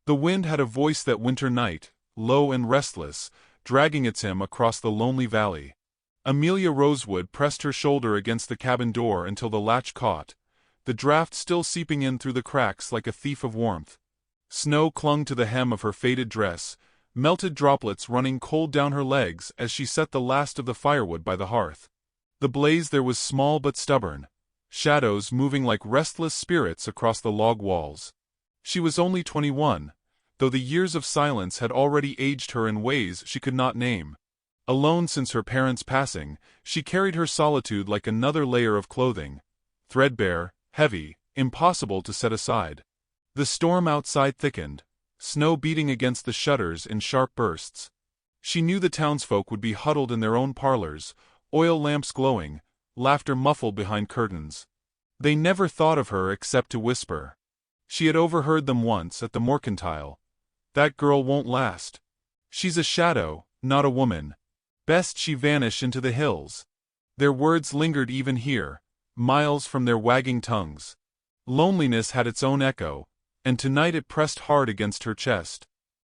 The wind had a voice that winter night, low and restless, dragging its hymn across the lonely valley. Amelia Rosewood pressed her shoulder against the cabin door until the latch caught, the draught still seeping in through the cracks like a thief of warmth. Snow clung to the hem of her faded dress, melted droplets running cold down her legs as she set the last of the firewood by the hearth. The blaze there was small but stubborn, shadows moving like restless spirits across the log walls. She was only 21, though the years of silence had already aged her in ways she could not name. Alone since her parents' passing, she carried her solitude like another layer of clothing, threadbare, heavy, impossible to set aside. The storm outside thickened, snow beating against the shutters in sharp bursts. She knew the townsfolk would be huddled in their own parlors, oil lamps glowing, laughter muffled behind curtains. They never thought of her except to whisper. She had overheard them once at the mercantile. "That girl won't last. She's a shadow, not a woman. Best she vanish into the hills." Their words lingered even here, miles from their wagging tongues. Loneliness had its own echo, and tonight it pressed hard against her chest.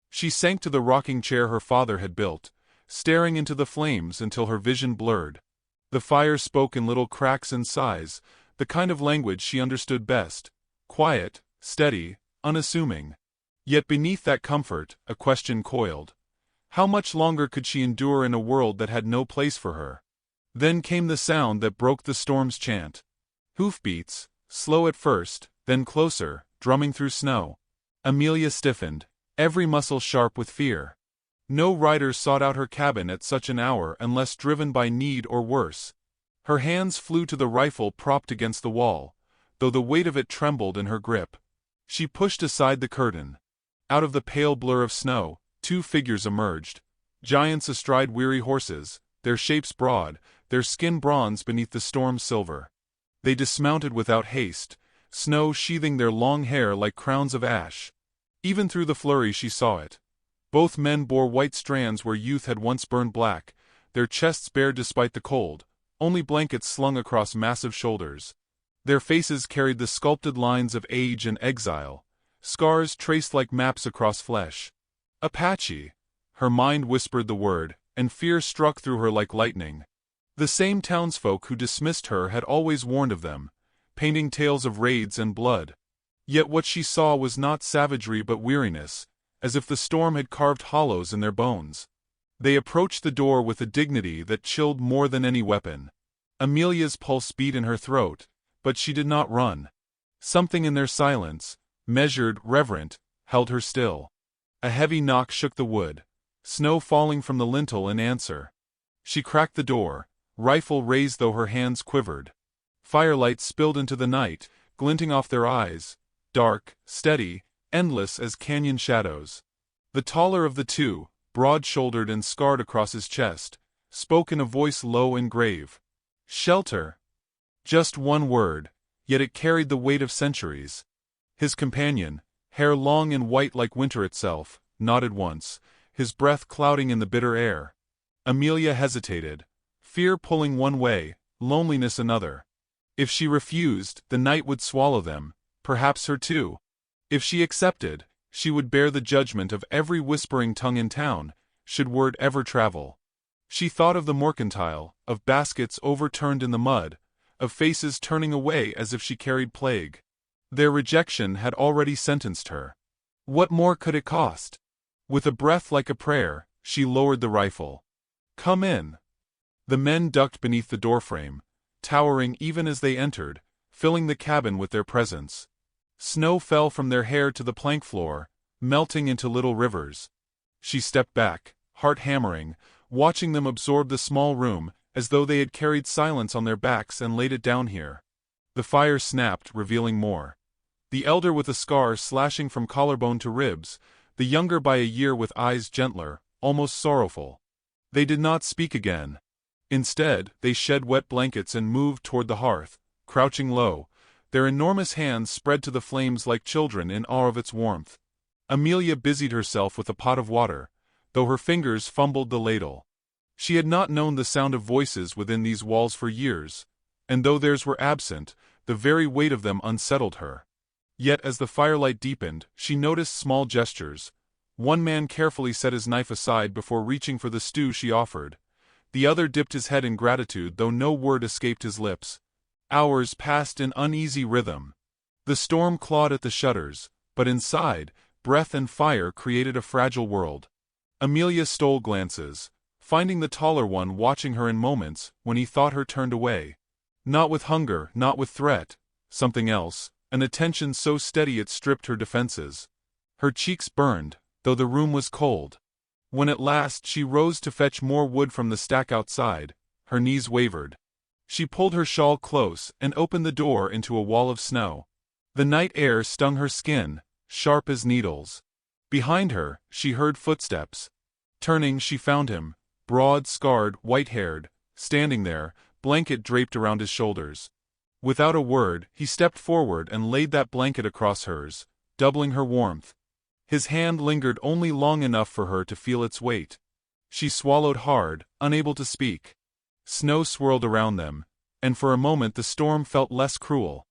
She sank to the rocking chair her father had built, staring into the flames until her vision blurred. The fire spoke in little cracks and sighs, the kind of language she understood best, quiet, steady, unassuming. Yet beneath that comfort, a question coiled. How much longer could she endure in a world that had no place for her? Then came the sound that broke the storm's chant. Hoofbeats, slow at first, then closer, drumming through snow. Amelia stiffened, every muscle sharp with fear. No rider sought out her cabin at such an hour unless driven by need or worse. Her hands flew to the rifle propped against the wall, though the weight of it trembled in her grip. She pushed aside the curtain. Out of the pale blur of snow, two figures emerged, giants astride weary horses, their shapes broad, their skin bronze beneath the storm's silver. They dismounted without haste, snow sheathing their long hair like crowns of ash. Even through the flurry she saw it. Both men bore white strands where youth had once burned black, their chests bare despite the cold, only blankets slung across massive shoulders. Their faces carried the sculpted lines of age and exile, scars traced like maps across flesh. Apache. Her mind whispered the word, and fear struck through her like lightning. The same townsfolk who dismissed her had always warned of them, painting tales of raids and blood. Yet what she saw was not savagery but weariness, as if the storm had carved hollows in their bones. They approached the door with a dignity that chilled more than any weapon. Amelia's pulse beat in her throat, but she did not run. Something in their silence, measured, reverent, held her still. A heavy knock shook the wood, snow falling from the lintel in answer. She cracked the door, rifle raised though her hands quivered. Firelight spilled into the night, glinting off their eyes, dark, steady, endless as canyon shadows. The taller of the two, broad-shouldered and scarred across his chest, spoke in a voice low and grave. "Shelter." Just one word, yet it carried the weight of centuries. His companion, hair long and white like winter itself, nodded once, his breath clouding in the bitter air. Amelia hesitated, fear pulling one way, loneliness another. If she refused, the night would swallow them, perhaps her too. If she accepted, she would bear the judgment of every whispering tongue in town, should word ever travel. She thought of the mercantile, of baskets overturned in the mud, of faces turning away as if she carried plague. Their rejection had already sentenced her. What more could it cost? With a breath like a prayer, she lowered the rifle. "Come in." The men ducked beneath the doorframe, towering even as they entered, filling the cabin with their presence. Snow fell from their hair to the plank floor, melting into little rivers. She stepped back, heart hammering, watching them absorb the small room, as though they had carried silence on their backs and laid it down here. The fire snapped, revealing more. The elder with a scar slashing from collarbone to ribs, the younger by a year with eyes gentler, almost sorrowful. They did not speak again. Instead, they shed wet blankets and moved toward the hearth, crouching low, their enormous hands spread to the flames like children in awe of its warmth. Amelia busied herself with a pot of water, though her fingers fumbled the ladle. She had not known the sound of voices within these walls for years, and though theirs were absent, the very weight of them unsettled her. Yet as the firelight deepened, she noticed small gestures. One man carefully set his knife aside before reaching for the stew she offered. The other dipped his head in gratitude, though no word escaped his lips. Hours passed in uneasy rhythm. The storm clawed at the shutters, but inside, breath and fire created a fragile world. Amelia stole glances, finding the taller one watching her in moments when he thought her turned away. Not with hunger, not with threat, something else, an attention so steady it stripped her defenses. Her cheeks burned, though the room was cold. When at last she rose to fetch more wood from the stack outside, her knees wavered. She pulled her shawl close and opened the door into a wall of snow. The night air stung her skin, sharp as needles. Behind her, she heard footsteps. Turning, she found him, broad, scarred, white-haired, standing there, blanket draped around his shoulders. Without a word, he stepped forward and laid that blanket across hers, doubling her warmth. His hand lingered only long enough for her to feel its weight. She swallowed hard, unable to speak. Snow swirled around them, and for a moment the storm felt less cruel.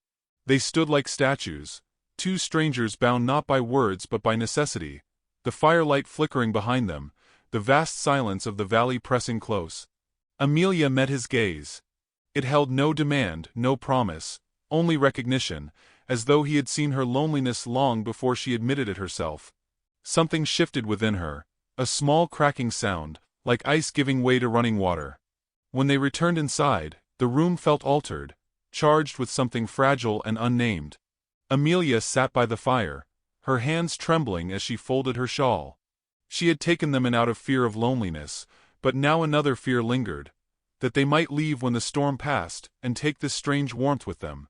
They stood like statues, two strangers bound not by words but by necessity, the firelight flickering behind them, the vast silence of the valley pressing close. Amelia met his gaze. It held no demand, no promise, only recognition, as though he had seen her loneliness long before she admitted it herself. Something shifted within her, a small cracking sound, like ice giving way to running water. When they returned inside, the room felt altered, charged with something fragile and unnamed. Amelia sat by the fire, her hands trembling as she folded her shawl. She had taken them in out of fear of loneliness, but now another fear lingered, that they might leave when the storm passed and take this strange warmth with them.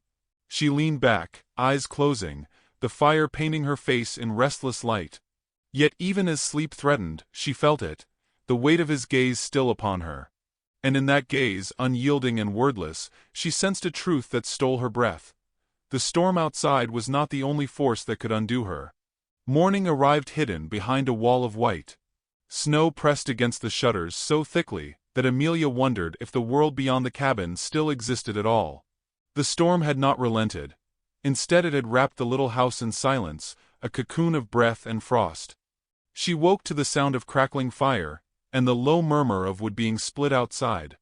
She leaned back, eyes closing, the fire painting her face in restless light. Yet even as sleep threatened, she felt it, the weight of his gaze still upon her. And in that gaze, unyielding and wordless, she sensed a truth that stole her breath. The storm outside was not the only force that could undo her. Morning arrived hidden behind a wall of white. Snow pressed against the shutters so thickly that Amelia wondered if the world beyond the cabin still existed at all. The storm had not relented. Instead it had wrapped the little house in silence, a cocoon of breath and frost. She woke to the sound of crackling fire, and the low murmur of wood being split outside.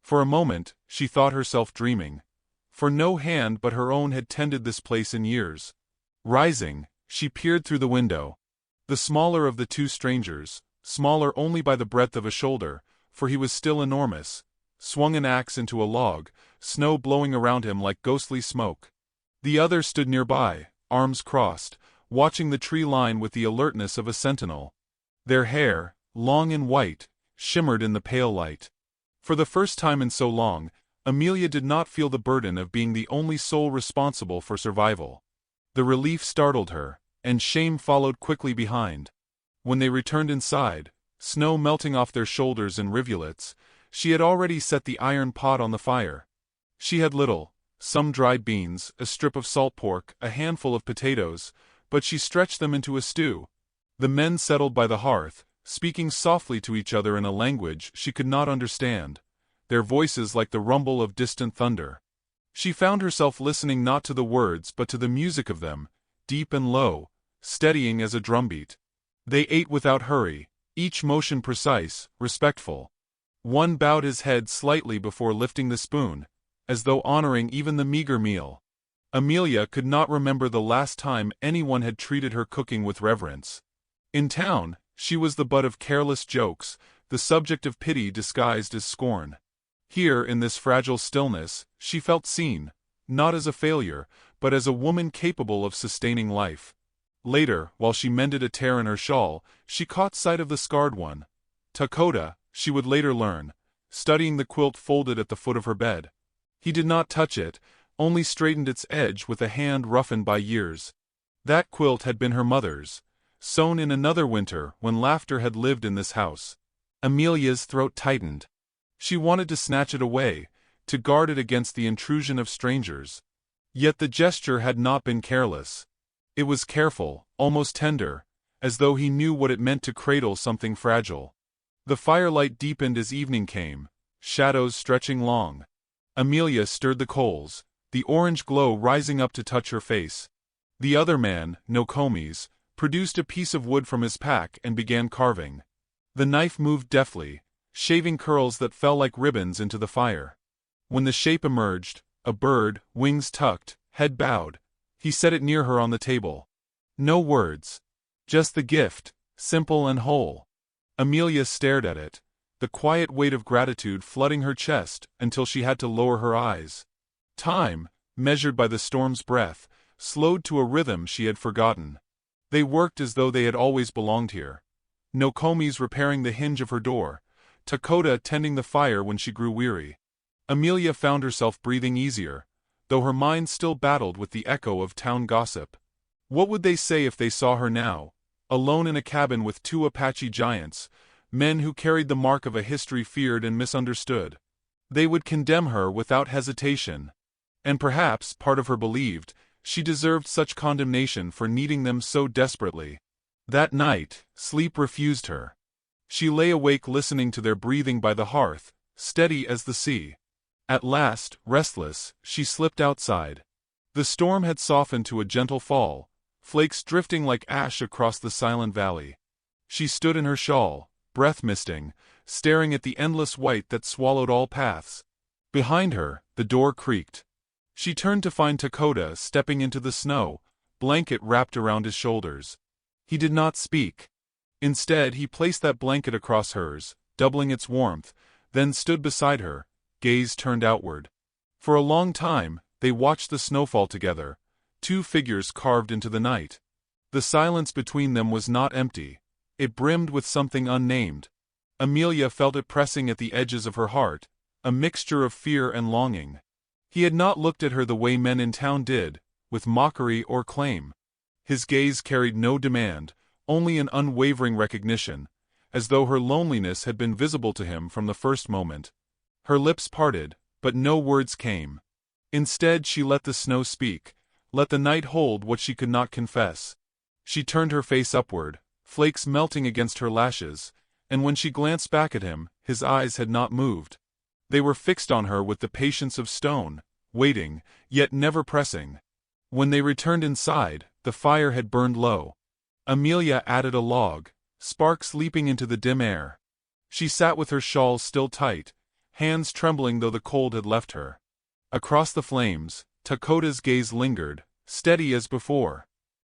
For a moment, she thought herself dreaming, for no hand but her own had tended this place in years. Rising, she peered through the window. The smaller of the two strangers, smaller only by the breadth of a shoulder, for he was still enormous, swung an axe into a log, snow blowing around him like ghostly smoke. The other stood nearby, arms crossed, watching the tree line with the alertness of a sentinel. Their hair, long and white, shimmered in the pale light. For the first time in so long, Amelia did not feel the burden of being the only soul responsible for survival. The relief startled her, and shame followed quickly behind. When they returned inside, snow melting off their shoulders in rivulets, she had already set the iron pot on the fire. She had little, some dried beans, a strip of salt pork, a handful of potatoes, but she stretched them into a stew. The men settled by the hearth, speaking softly to each other in a language she could not understand, their voices like the rumble of distant thunder. She found herself listening not to the words but to the music of them, deep and low, steadying as a drumbeat. They ate without hurry, each motion precise, respectful. One bowed his head slightly before lifting the spoon, as though honoring even the meager meal. Amelia could not remember the last time anyone had treated her cooking with reverence. In town, she was the butt of careless jokes, the subject of pity disguised as scorn. Here, in this fragile stillness, she felt seen, not as a failure, but as a woman capable of sustaining life. Later, while she mended a tear in her shawl, she caught sight of the scarred one. Dakota, she would later learn, studying the quilt folded at the foot of her bed. He did not touch it, only straightened its edge with a hand roughened by years. That quilt had been her mother's, sewn in another winter when laughter had lived in this house. Amelia's throat tightened. She wanted to snatch it away, to guard it against the intrusion of strangers. Yet the gesture had not been careless. It was careful, almost tender, as though he knew what it meant to cradle something fragile. The firelight deepened as evening came, shadows stretching long. Amelia stirred the coals, the orange glow rising up to touch her face. The other man, Nokomis, produced a piece of wood from his pack and began carving. The knife moved deftly, shaving curls that fell like ribbons into the fire. When the shape emerged, a bird, wings tucked, head bowed, he set it near her on the table. No words. Just the gift, simple and whole. Amelia stared at it, the quiet weight of gratitude flooding her chest until she had to lower her eyes. Time, measured by the storm's breath, slowed to a rhythm she had forgotten. They worked as though they had always belonged here. Nokomis repairing the hinge of her door, Takota tending the fire when she grew weary. Amelia found herself breathing easier, though her mind still battled with the echo of town gossip. What would they say if they saw her now, alone in a cabin with two Apache giants, men who carried the mark of a history feared and misunderstood? They would condemn her without hesitation. And perhaps, part of her believed, she deserved such condemnation for needing them so desperately. That night, sleep refused her. She lay awake listening to their breathing by the hearth, steady as the sea. At last, restless, she slipped outside. The storm had softened to a gentle fall, flakes drifting like ash across the silent valley. She stood in her shawl, breath misting, staring at the endless white that swallowed all paths. Behind her, the door creaked. She turned to find Takota stepping into the snow, blanket wrapped around his shoulders. He did not speak. Instead, he placed that blanket across hers, doubling its warmth, then stood beside her, gaze turned outward. For a long time, they watched the snowfall together, two figures carved into the night. The silence between them was not empty. It brimmed with something unnamed. Amelia felt it pressing at the edges of her heart, a mixture of fear and longing. He had not looked at her the way men in town did, with mockery or claim. His gaze carried no demand, only an unwavering recognition, as though her loneliness had been visible to him from the first moment. Her lips parted, but no words came. Instead, she let the snow speak, let the night hold what she could not confess. She turned her face upward, flakes melting against her lashes, and when she glanced back at him, his eyes had not moved. They were fixed on her with the patience of stone, waiting, yet never pressing. When they returned inside, the fire had burned low. Amelia added a log, sparks leaping into the dim air. She sat with her shawl still tight, hands trembling though the cold had left her. Across the flames, Takota's gaze lingered, steady as before.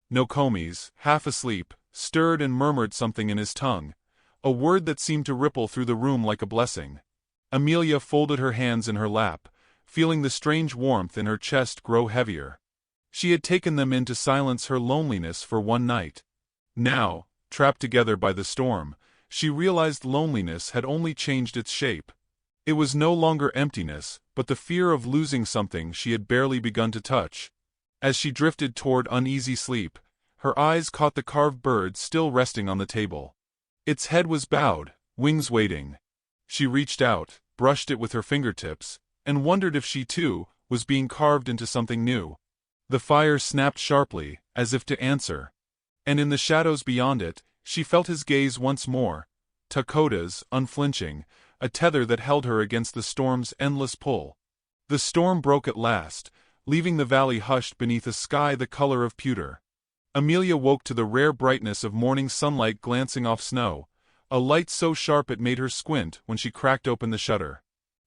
Nokomis, half asleep, stirred and murmured something in his tongue, a word that seemed to ripple through the room like a blessing. Amelia folded her hands in her lap, feeling the strange warmth in her chest grow heavier. She had taken them in to silence her loneliness for one night. Now, trapped together by the storm, she realized loneliness had only changed its shape. It was no longer emptiness, but the fear of losing something she had barely begun to touch. As she drifted toward uneasy sleep, her eyes caught the carved bird still resting on the table. Its head was bowed, wings waiting. She reached out, brushed it with her fingertips, and wondered if she too was being carved into something new. The fire snapped sharply, as if to answer. And in the shadows beyond it, she felt his gaze once more, Takota's, unflinching, a tether that held her against the storm's endless pull. The storm broke at last, leaving the valley hushed beneath a sky the color of pewter. Amelia woke to the rare brightness of morning sunlight glancing off snow, a light so sharp it made her squint when she cracked open the shutter.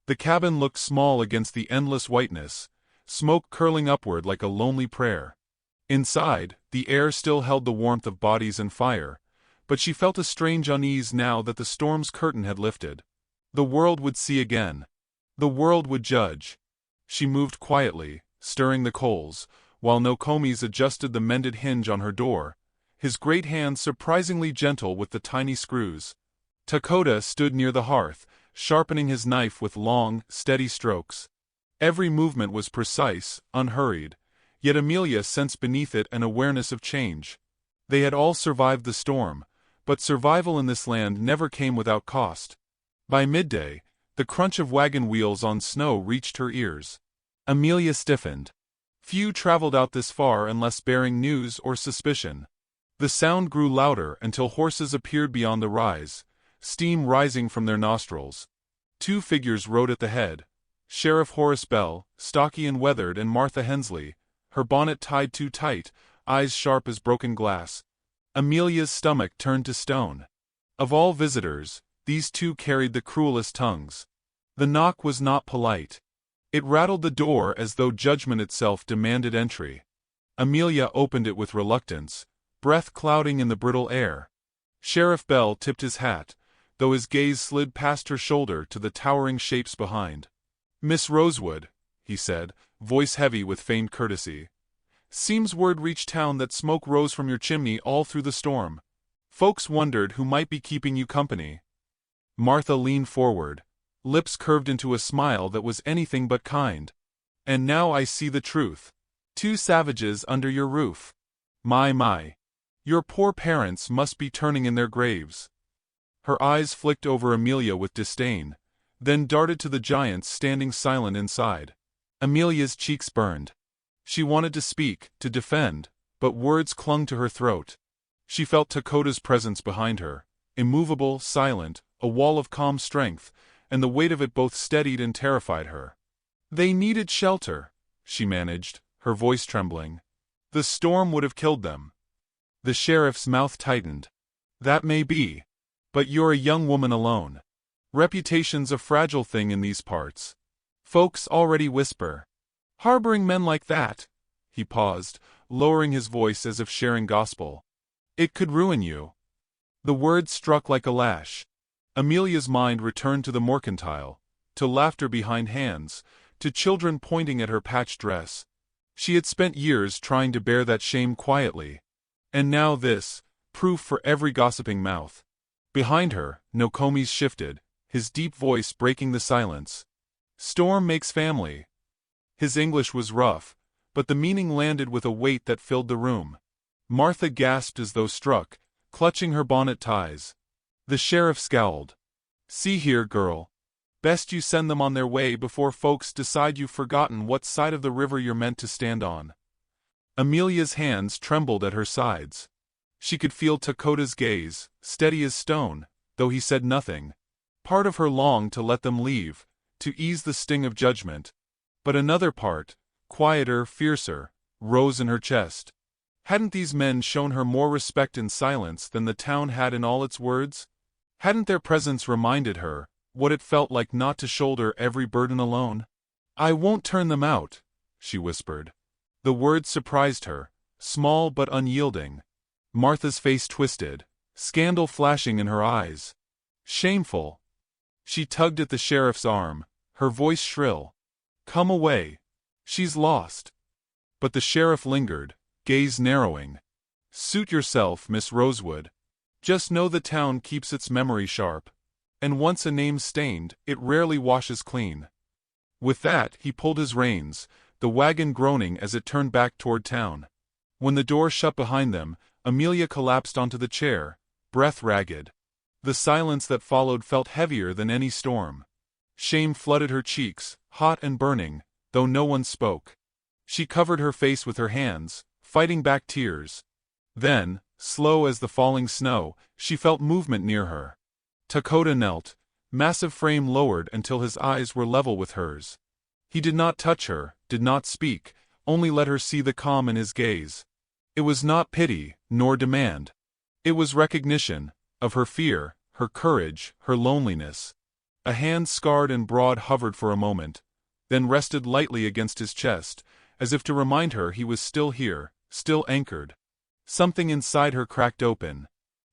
The cabin looked small against the endless whiteness, smoke curling upward like a lonely prayer. Inside, the air still held the warmth of bodies and fire, but she felt a strange unease now that the storm's curtain had lifted. The world would see again. The world would judge. She moved quietly, stirring the coals, while Nokomis adjusted the mended hinge on her door, his great hands surprisingly gentle with the tiny screws. Takota stood near the hearth, sharpening his knife with long, steady strokes. Every movement was precise, unhurried, yet Amelia sensed beneath it an awareness of change. They had all survived the storm, but survival in this land never came without cost. By midday, the crunch of wagon wheels on snow reached her ears. Amelia stiffened. Few traveled out this far unless bearing news or suspicion. The sound grew louder until horses appeared beyond the rise, steam rising from their nostrils. Two figures rode at the head. Sheriff Horace Bell, stocky and weathered, and Martha Hensley, her bonnet tied too tight, eyes sharp as broken glass. Amelia's stomach turned to stone. Of all visitors, these two carried the cruelest tongues. The knock was not polite. It rattled the door as though judgment itself demanded entry. Amelia opened it with reluctance, breath clouding in the brittle air. Sheriff Bell tipped his hat, though his gaze slid past her shoulder to the towering shapes behind. "Miss Rosewood," he said, voice heavy with feigned courtesy. "Seems word reached town that smoke rose from your chimney all through the storm. Folks wondered who might be keeping you company." Martha leaned forward, lips curved into a smile that was anything but kind. "And now I see the truth. 2 savages under your roof. My. Your poor parents must be turning in their graves." Her eyes flicked over Amelia with disdain, then darted to the giants standing silent inside. Amelia's cheeks burned. She wanted to speak, to defend, but words clung to her throat. She felt Takota's presence behind her, immovable, silent, a wall of calm strength, and the weight of it both steadied and terrified her. "They needed shelter," she managed, her voice trembling. "The storm would have killed them." The sheriff's mouth tightened. "That may be. But you're a young woman alone. Reputation's a fragile thing in these parts. Folks already whisper. Harboring men like that," he paused, lowering his voice as if sharing gospel, "it could ruin you." The words struck like a lash. Amelia's mind returned to the mercantile, to laughter behind hands, to children pointing at her patched dress. She had spent years trying to bear that shame quietly. And now this, proof for every gossiping mouth. Behind her, Nokomi's shifted, his deep voice breaking the silence. "Storm makes family." His English was rough, but the meaning landed with a weight that filled the room. Martha gasped as though struck, clutching her bonnet ties. The sheriff scowled. "See here, girl. Best you send them on their way before folks decide you've forgotten what side of the river you're meant to stand on." Amelia's hands trembled at her sides. She could feel Takota's gaze, steady as stone, though he said nothing. Part of her longed to let them leave, to ease the sting of judgment. But another part, quieter, fiercer, rose in her chest. Hadn't these men shown her more respect in silence than the town had in all its words? Hadn't their presence reminded her what it felt like not to shoulder every burden alone? "I won't turn them out," she whispered. The words surprised her, small but unyielding. Martha's face twisted, scandal flashing in her eyes. "Shameful." She tugged at the sheriff's arm, her voice shrill. "Come away. She's lost." But the sheriff lingered, gaze narrowing. "Suit yourself, Miss Rosewood. Just know the town keeps its memory sharp. And once a name's stained, it rarely washes clean." With that, he pulled his reins, the wagon groaning as it turned back toward town. When the door shut behind them, Amelia collapsed onto the chair, breath ragged. The silence that followed felt heavier than any storm. Shame flooded her cheeks, hot and burning, though no one spoke. She covered her face with her hands, fighting back tears. Then, slow as the falling snow, she felt movement near her. Takota knelt, massive frame lowered until his eyes were level with hers. He did not touch her, did not speak, only let her see the calm in his gaze. It was not pity, nor demand. It was recognition, of her fear, her courage, her loneliness. A hand scarred and broad hovered for a moment, then rested lightly against his chest, as if to remind her he was still here, still anchored. Something inside her cracked open.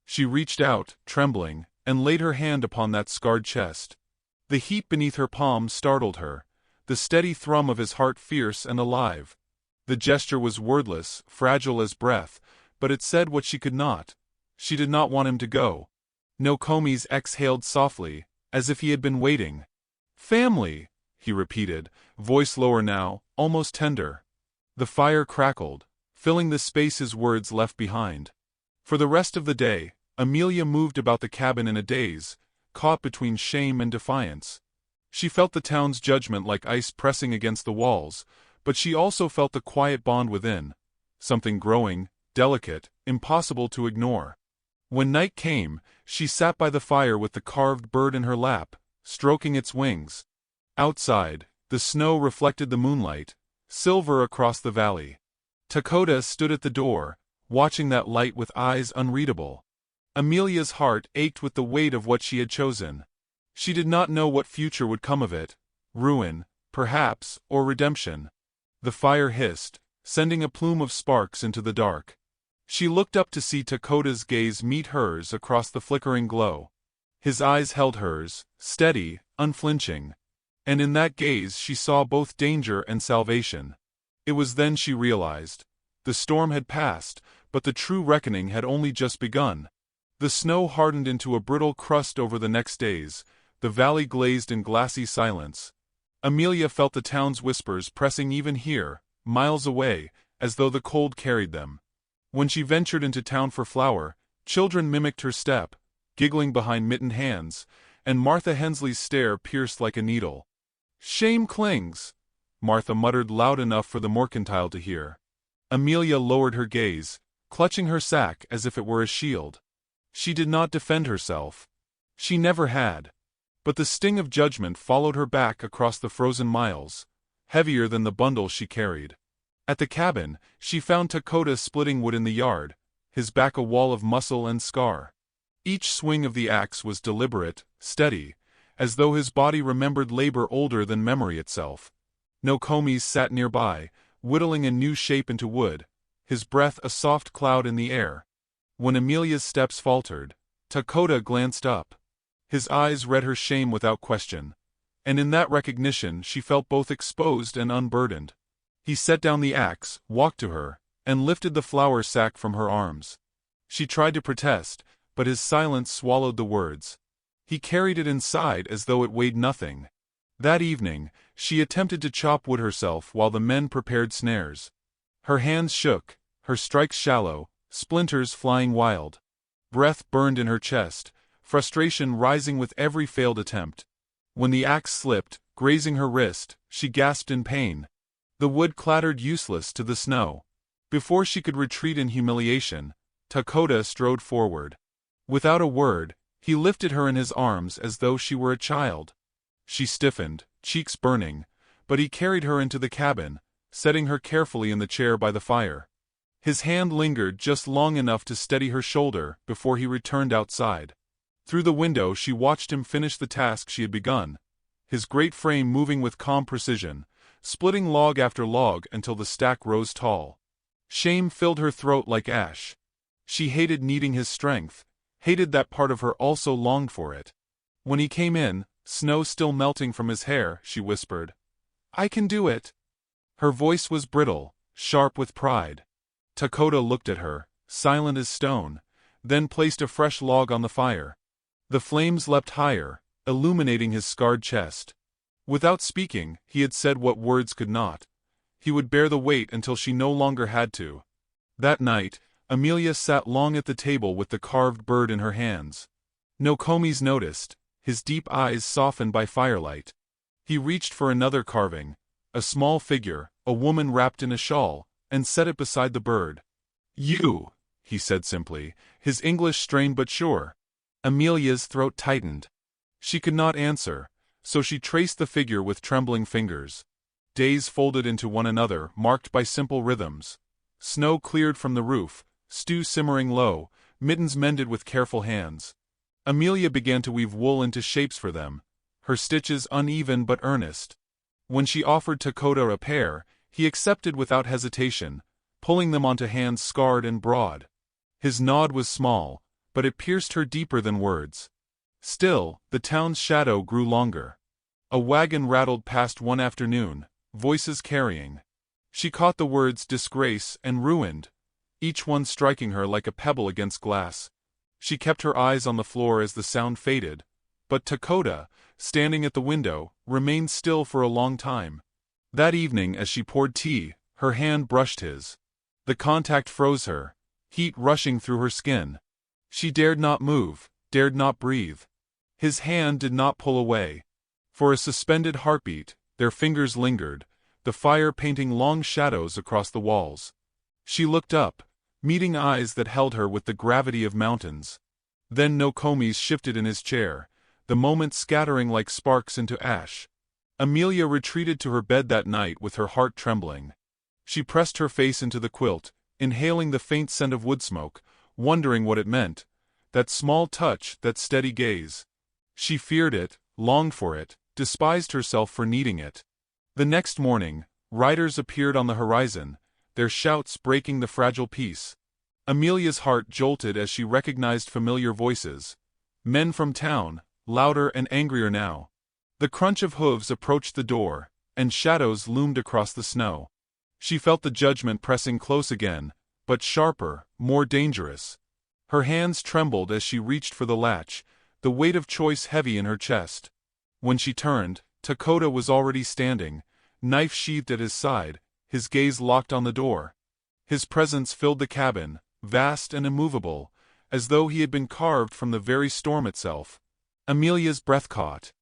She reached out, trembling, and laid her hand upon that scarred chest. The heat beneath her palm startled her, the steady thrum of his heart fierce and alive. The gesture was wordless, fragile as breath, but it said what she could not. She did not want him to go. Nokomi's exhaled softly, as if he had been waiting. "Family," he repeated, voice lower now, almost tender. The fire crackled, filling the space his words left behind. For the rest of the day, Amelia moved about the cabin in a daze, caught between shame and defiance. She felt the town's judgment like ice pressing against the walls, but she also felt the quiet bond within, something growing, delicate, impossible to ignore. When night came, she sat by the fire with the carved bird in her lap, stroking its wings. Outside, the snow reflected the moonlight, silver across the valley. Dakota stood at the door, watching that light with eyes unreadable. Amelia's heart ached with the weight of what she had chosen. She did not know what future would come of it, ruin, perhaps, or redemption. The fire hissed, sending a plume of sparks into the dark. She looked up to see Dakota's gaze meet hers across the flickering glow. His eyes held hers, steady, unflinching. And in that gaze she saw both danger and salvation. It was then she realized. The storm had passed, but the true reckoning had only just begun. The snow hardened into a brittle crust over the next days, the valley glazed in glassy silence. Amelia felt the town's whispers pressing even here, miles away, as though the cold carried them. When she ventured into town for flour, children mimicked her step, giggling behind mittened hands, and Martha Hensley's stare pierced like a needle. "Shame clings," Martha muttered loud enough for the mercantile to hear. Amelia lowered her gaze, clutching her sack as if it were a shield. She did not defend herself. She never had. But the sting of judgment followed her back across the frozen miles, heavier than the bundle she carried. At the cabin, she found Dakota splitting wood in the yard, his back a wall of muscle and scar. Each swing of the axe was deliberate, steady, as though his body remembered labor older than memory itself. Nokomis sat nearby, whittling a new shape into wood, his breath a soft cloud in the air. When Amelia's steps faltered, Dakota glanced up. His eyes read her shame without question, and in that recognition she felt both exposed and unburdened. He set down the axe, walked to her, and lifted the flour sack from her arms. She tried to protest, but his silence swallowed the words. He carried it inside as though it weighed nothing. That evening, she attempted to chop wood herself while the men prepared snares. Her hands shook, her strikes shallow, splinters flying wild. Breath burned in her chest, frustration rising with every failed attempt. When the axe slipped, grazing her wrist, she gasped in pain. The wood clattered useless to the snow. Before she could retreat in humiliation, Dakota strode forward. Without a word, he lifted her in his arms as though she were a child. She stiffened, cheeks burning, but he carried her into the cabin, setting her carefully in the chair by the fire. His hand lingered just long enough to steady her shoulder before he returned outside. Through the window she watched him finish the task she had begun, his great frame moving with calm precision, splitting log after log until the stack rose tall. Shame filled her throat like ash. She hated needing his strength, hated that part of her also longed for it. When he came in, snow still melting from his hair, she whispered, "I can do it." Her voice was brittle, sharp with pride. Dakota looked at her, silent as stone, then placed a fresh log on the fire. The flames leapt higher, illuminating his scarred chest. Without speaking, he had said what words could not. He would bear the weight until she no longer had to. That night, Amelia sat long at the table with the carved bird in her hands. Nokomis noticed, his deep eyes softened by firelight. He reached for another carving, a small figure, a woman wrapped in a shawl, and set it beside the bird. "You," he said simply, his English strained but sure. Amelia's throat tightened. She could not answer, so she traced the figure with trembling fingers. Days folded into one another, marked by simple rhythms. Snow cleared from the roof, stew simmering low, mittens mended with careful hands. Amelia began to weave wool into shapes for them, her stitches uneven but earnest. When she offered Dakota a pair, he accepted without hesitation, pulling them onto hands scarred and broad. His nod was small, but it pierced her deeper than words. Still, the town's shadow grew longer. A wagon rattled past one afternoon, voices carrying. She caught the words disgrace and ruined, each one striking her like a pebble against glass. She kept her eyes on the floor as the sound faded, but Dakota, standing at the window, remained still for a long time. That evening as she poured tea, her hand brushed his. The contact froze her, heat rushing through her skin. She dared not move, dared not breathe. His hand did not pull away. For a suspended heartbeat, their fingers lingered, the fire painting long shadows across the walls. She looked up, meeting eyes that held her with the gravity of mountains. Then Nokomis shifted in his chair, the moment scattering like sparks into ash. Amelia retreated to her bed that night with her heart trembling. She pressed her face into the quilt, inhaling the faint scent of wood smoke, wondering what it meant. That small touch, that steady gaze. She feared it, longed for it, despised herself for needing it. The next morning, riders appeared on the horizon, their shouts breaking the fragile peace. Amelia's heart jolted as she recognized familiar voices. Men from town, louder and angrier now. The crunch of hooves approached the door, and shadows loomed across the snow. She felt the judgment pressing close again, but sharper, more dangerous. Her hands trembled as she reached for the latch, the weight of choice heavy in her chest. When she turned, Dakota was already standing, knife sheathed at his side, his gaze locked on the door. His presence filled the cabin, vast and immovable, as though he had been carved from the very storm itself. Amelia's breath caught.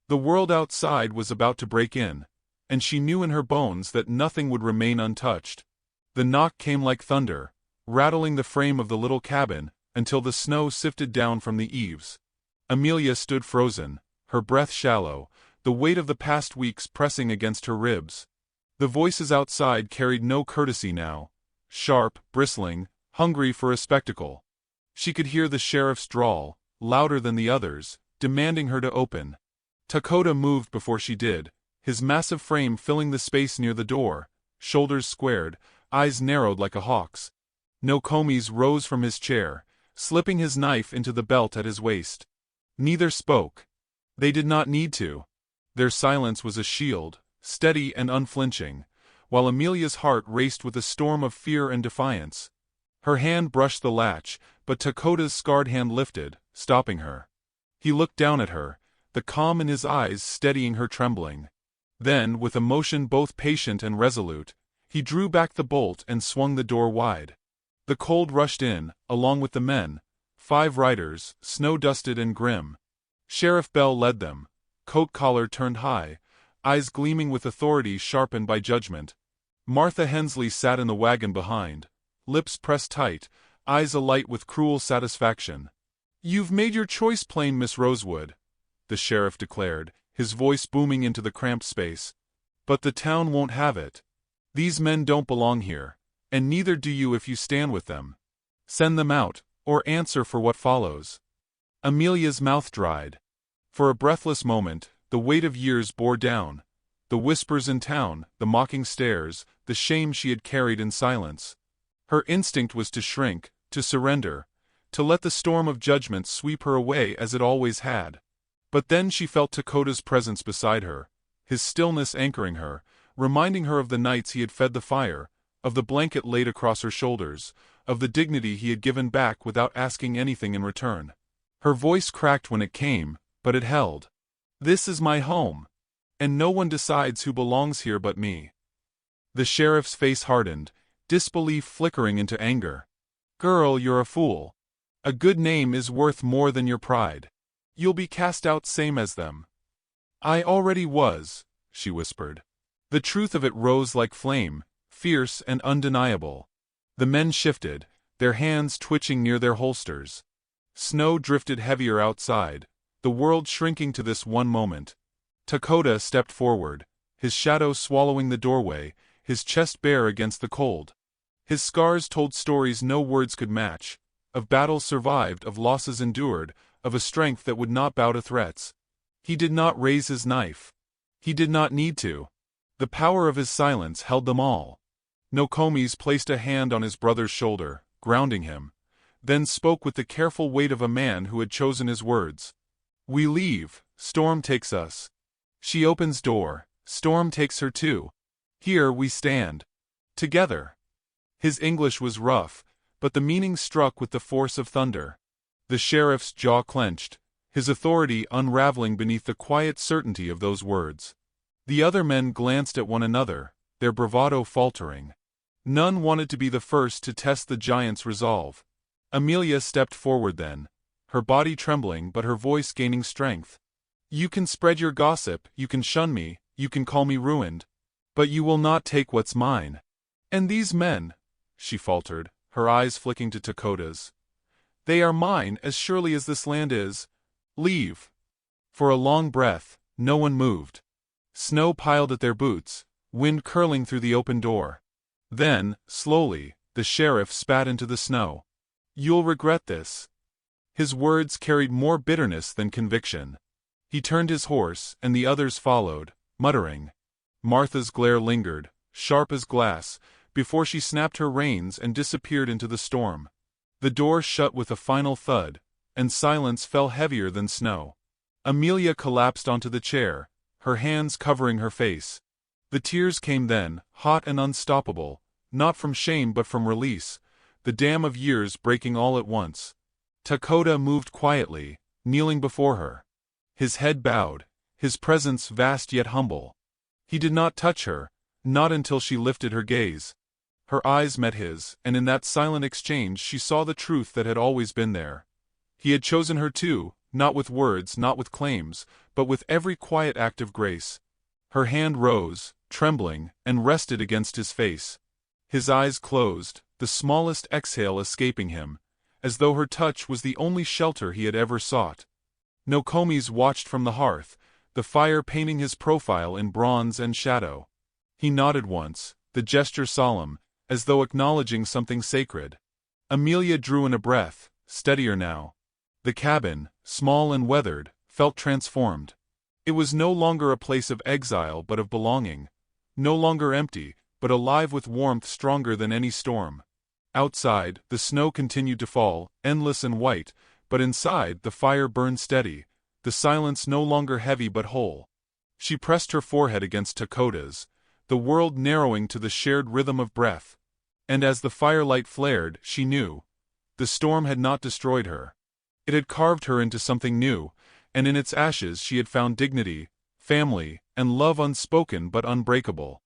The world outside was about to break in, and she knew in her bones that nothing would remain untouched. The knock came like thunder, rattling the frame of the little cabin, until the snow sifted down from the eaves. Amelia stood frozen, her breath shallow, the weight of the past weeks pressing against her ribs. The voices outside carried no courtesy now, sharp, bristling, hungry for a spectacle. She could hear the sheriff's drawl, louder than the others, demanding her to open. Dakota moved before she did, his massive frame filling the space near the door, shoulders squared, eyes narrowed like a hawk's. Nokomis rose from his chair, slipping his knife into the belt at his waist. Neither spoke. They did not need to. Their silence was a shield, steady and unflinching, while Amelia's heart raced with a storm of fear and defiance. Her hand brushed the latch, but Dakota's scarred hand lifted, stopping her. He looked down at her, the calm in his eyes steadying her trembling. Then, with a motion both patient and resolute, he drew back the bolt and swung the door wide. The cold rushed in, along with the men, 5 riders, snow-dusted and grim. Sheriff Bell led them, coat collar turned high, eyes gleaming with authority sharpened by judgment. Martha Hensley sat in the wagon behind, lips pressed tight, eyes alight with cruel satisfaction. "You've made your choice plain, Miss Rosewood," the sheriff declared, his voice booming into the cramped space. "But the town won't have it. These men don't belong here, and neither do you if you stand with them. Send them out, or answer for what follows." Amelia's mouth dried. For a breathless moment, the weight of years bore down. The whispers in town, the mocking stares, the shame she had carried in silence. Her instinct was to shrink, to surrender, to let the storm of judgment sweep her away as it always had. But then she felt Dakota's presence beside her, his stillness anchoring her, reminding her of the nights he had fed the fire, of the blanket laid across her shoulders, of the dignity he had given back without asking anything in return. Her voice cracked when it came, but it held. "This is my home, and no one decides who belongs here but me." The sheriff's face hardened, disbelief flickering into anger. "Girl, you're a fool. A good name is worth more than your pride. You'll be cast out same as them." "I already was," she whispered. The truth of it rose like flame, fierce and undeniable. The men shifted, their hands twitching near their holsters. Snow drifted heavier outside, the world shrinking to this one moment. Dakota stepped forward, his shadow swallowing the doorway, his chest bare against the cold. His scars told stories no words could match, of battles survived, of losses endured, of a strength that would not bow to threats. He did not raise his knife. He did not need to. The power of his silence held them all. Nokomis placed a hand on his brother's shoulder, grounding him, then spoke with the careful weight of a man who had chosen his words. "We leave, storm takes us. She opens door, storm takes her too. Here we stand. Together." His English was rough, but the meaning struck with the force of thunder. The sheriff's jaw clenched, his authority unraveling beneath the quiet certainty of those words. The other men glanced at one another, their bravado faltering. None wanted to be the first to test the giant's resolve. Amelia stepped forward then, her body trembling but her voice gaining strength. "You can spread your gossip, you can shun me, you can call me ruined. But you will not take what's mine. And these men," she faltered, her eyes flicking to Dakota's. "They are mine as surely as this land is. Leave." For a long breath, no one moved. Snow piled at their boots, wind curling through the open door. Then, slowly, the sheriff spat into the snow. "You'll regret this." His words carried more bitterness than conviction. He turned his horse, and the others followed, muttering. Martha's glare lingered, sharp as glass, before she snapped her reins and disappeared into the storm. The door shut with a final thud, and silence fell heavier than snow. Amelia collapsed onto the chair, her hands covering her face. The tears came then, hot and unstoppable, not from shame but from release, the dam of years breaking all at once. Dakota moved quietly, kneeling before her. His head bowed, his presence vast yet humble. He did not touch her, not until she lifted her gaze. Her eyes met his, and in that silent exchange she saw the truth that had always been there. He had chosen her too, not with words, not with claims, but with every quiet act of grace. Her hand rose, trembling, and rested against his face. His eyes closed, the smallest exhale escaping him, as though her touch was the only shelter he had ever sought. Nokomis watched from the hearth, the fire painting his profile in bronze and shadow. He nodded once, the gesture solemn, as though acknowledging something sacred. Amelia drew in a breath, steadier now. The cabin, small and weathered, felt transformed. It was no longer a place of exile but of belonging. No longer empty, but alive with warmth stronger than any storm. Outside, the snow continued to fall, endless and white, but inside the fire burned steady, the silence no longer heavy but whole. She pressed her forehead against Dakota's, the world narrowing to the shared rhythm of breath. And as the firelight flared, she knew. The storm had not destroyed her. It had carved her into something new, and in its ashes she had found dignity, family, and love unspoken but unbreakable.